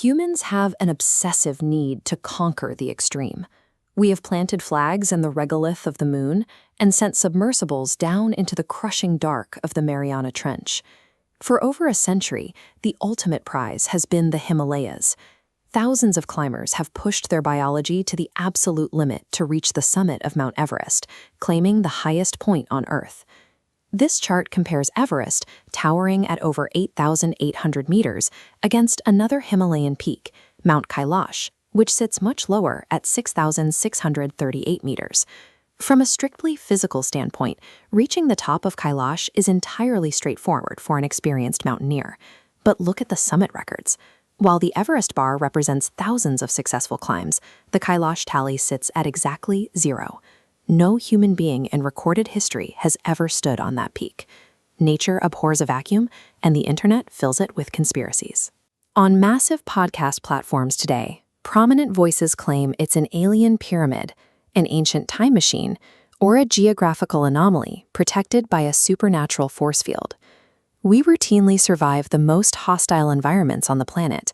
Humans have an obsessive need to conquer the extreme. We have planted flags in the regolith of the moon and sent submersibles down into the crushing dark of the Mariana Trench. For over a century, the ultimate prize has been the Himalayas. Thousands of climbers have pushed their biology to the absolute limit to reach the summit of Mount Everest, claiming the highest point on Earth. This chart compares Everest, towering at over 8,800 meters, against another Himalayan peak, Mount Kailash, which sits much lower at 6,638 meters. From a strictly physical standpoint, reaching the top of Kailash is entirely straightforward for an experienced mountaineer. But look at the summit records. While the Everest bar represents thousands of successful climbs, the Kailash tally sits at exactly 0. No human being in recorded history has ever stood on that peak. Nature abhors a vacuum, and the internet fills it with conspiracies. On massive podcast platforms today, prominent voices claim it's an alien pyramid, an ancient time machine, or a geographical anomaly protected by a supernatural force field. We routinely survive the most hostile environments on the planet.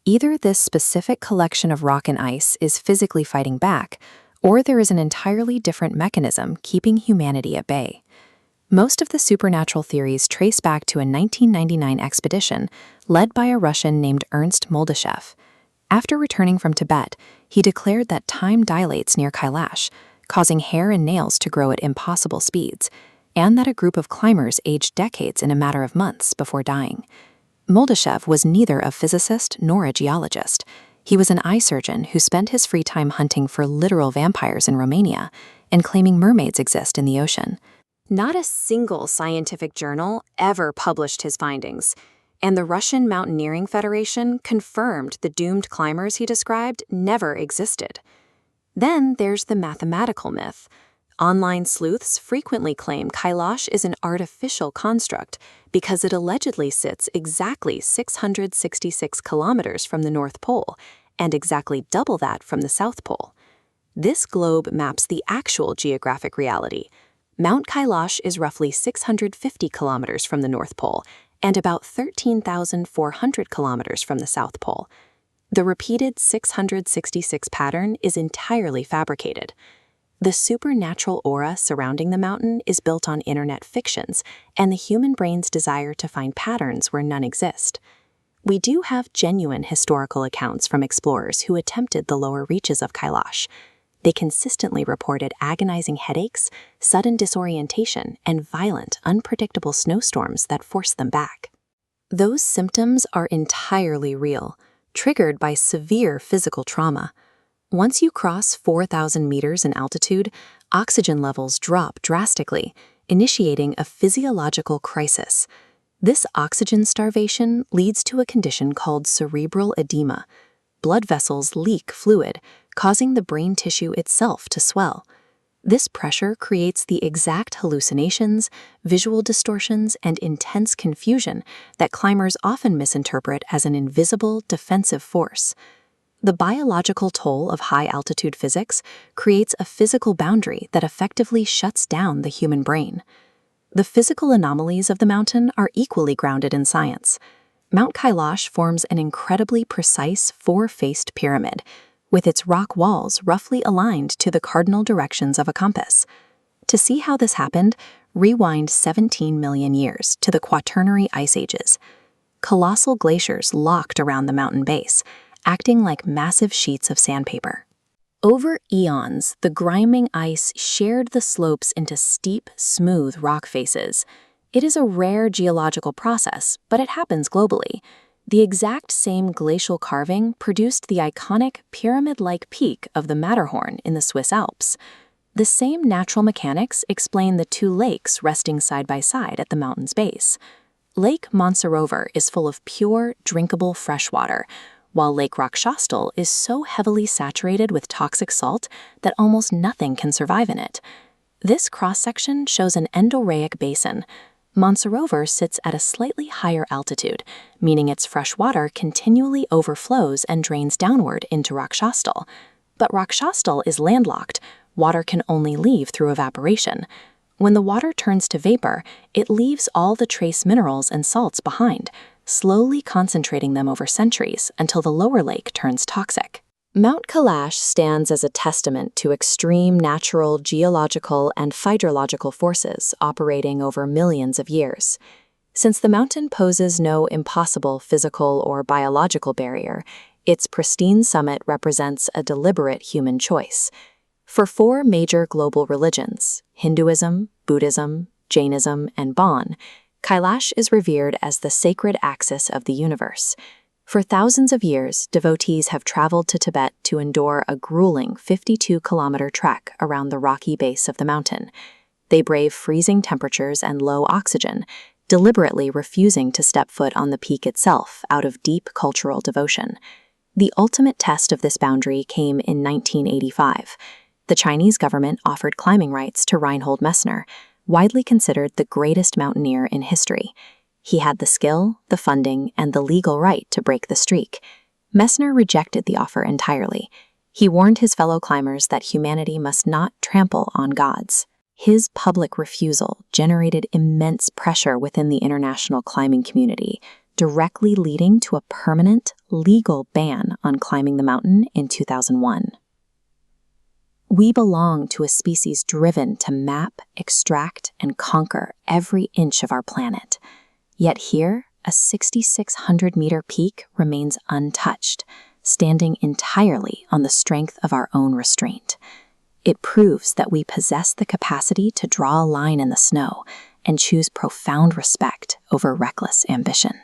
Either this specific collection of rock and ice is physically fighting back, or there is an entirely different mechanism keeping humanity at bay. Most of the supernatural theories trace back to a 1999 expedition led by a Russian named Ernst Moldyshev. After returning from Tibet, he declared that time dilates near Kailash, causing hair and nails to grow at impossible speeds, and that a group of climbers aged decades in a matter of months before dying. Moldyshev was neither a physicist nor a geologist. He was an eye surgeon who spent his free time hunting for literal vampires in Romania and claiming mermaids exist in the ocean. Not a single scientific journal ever published his findings, and the Russian Mountaineering Federation confirmed the doomed climbers he described never existed. Then there's the mathematical myth. Online sleuths frequently claim Kailash is an artificial construct because it allegedly sits exactly 666 kilometers from the North Pole and exactly double that from the South Pole. This globe maps the actual geographic reality. Mount Kailash is roughly 650 kilometers from the North Pole and about 13,400 kilometers from the South Pole. The repeated 666 pattern is entirely fabricated. The supernatural aura surrounding the mountain is built on internet fictions and the human brain's desire to find patterns where none exist. We do have genuine historical accounts from explorers who attempted the lower reaches of Kailash. They consistently reported agonizing headaches, sudden disorientation, and violent, unpredictable snowstorms that forced them back. Those symptoms are entirely real, triggered by severe physical trauma. Once you cross 4,000 meters in altitude, oxygen levels drop drastically, initiating a physiological crisis. This oxygen starvation leads to a condition called cerebral edema. Blood vessels leak fluid, causing the brain tissue itself to swell. This pressure creates the exact hallucinations, visual distortions, and intense confusion that climbers often misinterpret as an invisible defensive force. The biological toll of high-altitude physics creates a physical boundary that effectively shuts down the human brain. The physical anomalies of the mountain are equally grounded in science. Mount Kailash forms an incredibly precise four-faced pyramid, with its rock walls roughly aligned to the cardinal directions of a compass. To see how this happened, rewind 17 million years to the Quaternary Ice Ages. Colossal glaciers locked around the mountain base, acting like massive sheets of sandpaper. Over eons, the griming ice sheared the slopes into steep, smooth rock faces. It is a rare geological process, but it happens globally. The exact same glacial carving produced the iconic pyramid-like peak of the Matterhorn in the Swiss Alps. The same natural mechanics explain the two lakes resting side by side at the mountain's base. Lake Mansarovar is full of pure, drinkable fresh water, while Lake Rakshastal is so heavily saturated with toxic salt that almost nothing can survive in it. This cross-section shows an endorheic basin. Mansarovar sits at a slightly higher altitude, meaning its fresh water continually overflows and drains downward into Rakshastal. But Rakshastal is landlocked. Water can only leave through evaporation. When the water turns to vapor, it leaves all the trace minerals and salts behind, slowly concentrating them over centuries until the lower lake turns toxic. Mount Kailash stands as a testament to extreme natural, geological, and hydrological forces operating over millions of years. Since the mountain poses no impossible physical or biological barrier, its pristine summit represents a deliberate human choice. For four major global religions, Hinduism, Buddhism, Jainism, and Bon, Kailash is revered as the sacred axis of the universe. For thousands of years, devotees have traveled to Tibet to endure a grueling 52-kilometer trek around the rocky base of the mountain. They brave freezing temperatures and low oxygen, deliberately refusing to step foot on the peak itself out of deep cultural devotion. The ultimate test of this boundary came in 1985. The Chinese government offered climbing rights to Reinhold Messner, widely considered the greatest mountaineer in history. He had the skill, the funding, and the legal right to break the streak. Messner rejected the offer entirely. He warned his fellow climbers that humanity must not trample on gods. His public refusal generated immense pressure within the international climbing community, directly leading to a permanent, legal ban on climbing the mountain in 2001. We belong to a species driven to map, extract, and conquer every inch of our planet. Yet here, a 6,600-meter peak remains untouched, standing entirely on the strength of our own restraint. It proves that we possess the capacity to draw a line in the snow and choose profound respect over reckless ambition.